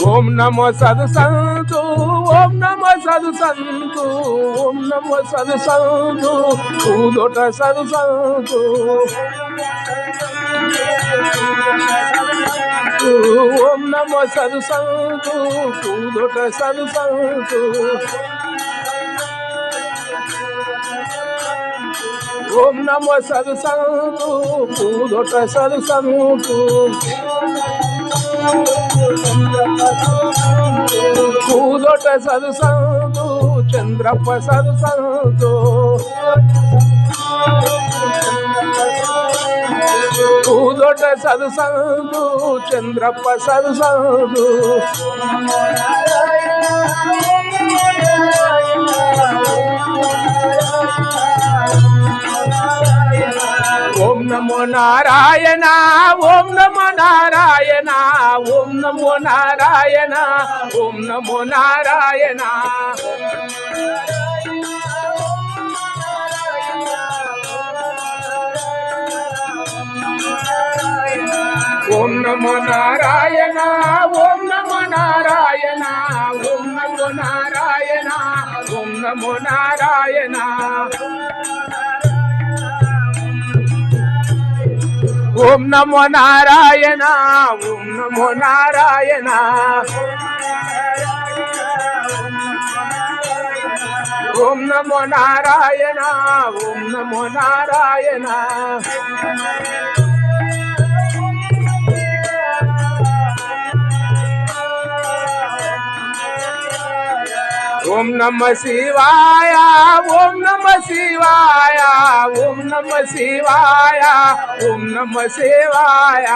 ओम नमो साधु संतो, ओम नमो साधु संतो, ओम नमो साधु संतो, उदोट साधु संतो, ओम नमो साधु संतो, उदोट साधु संतो, ओम नमो साधु संतो, उदोट साधु संतो, उदोट साधु संतो, चंद्रप्प साधु संतो, उदोट साधु संतो, चंद्रप्प साधु संतो, ओम नमो नारायण, ओम नमो नारायण, ओम नमो नारायण, ओम नमो नारायण, ओम नमो नारायण, ओम नमो नारायण, ओम नमो नारायण, ओम नमो नारायण, ओम नमो नारायण, ओम नमो नारायण, ओम नमो नारायण, ओम नमो नारायण, ओम नमः शिवाय, ओम नमः शिवाय, ओम नमः शिवाय, ओम नमः शिवाय,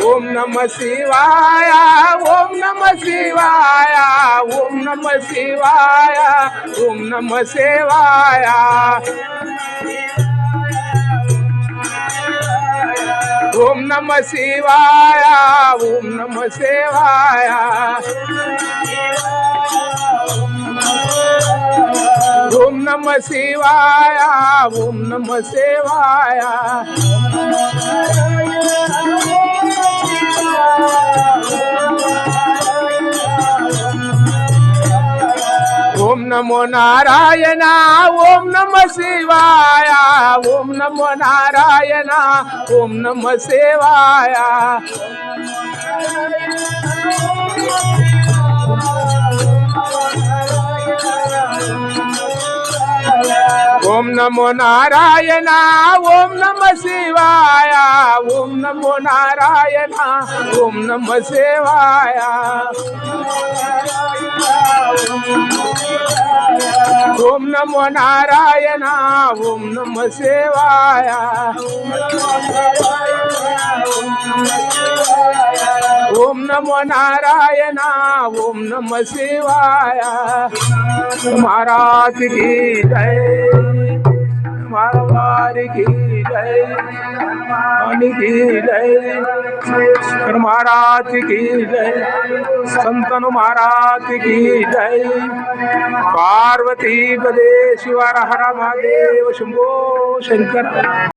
ओम नमः शिवाय, ओम नमः शिवाय, ओम नमः शिवाय, ओम नमः शिवाय, ओम नमः शिवाय, ओम नमः शिवाय, ओम नमः शिवाय, ओम नमः शिवाय, ओम नमो नारायण, ओम नमः शिवाय, ओम नमो नारायण, ओम नमः शिवाय, ओम नमो नारायण, ओम नमः शिवाय, ओम नमो नारायण, ओम नमः शिवाय, ओम नमो नारायण, ओम नमः शिवाय, ओम नमो नारायण, ओम नमः शिवाय। महाराज की जय, महाराज की जय, की जय, महाराज की जय, संतन महाराज की जय। पार्वती पदे शिव हर हर महादेव शंभो शंकर।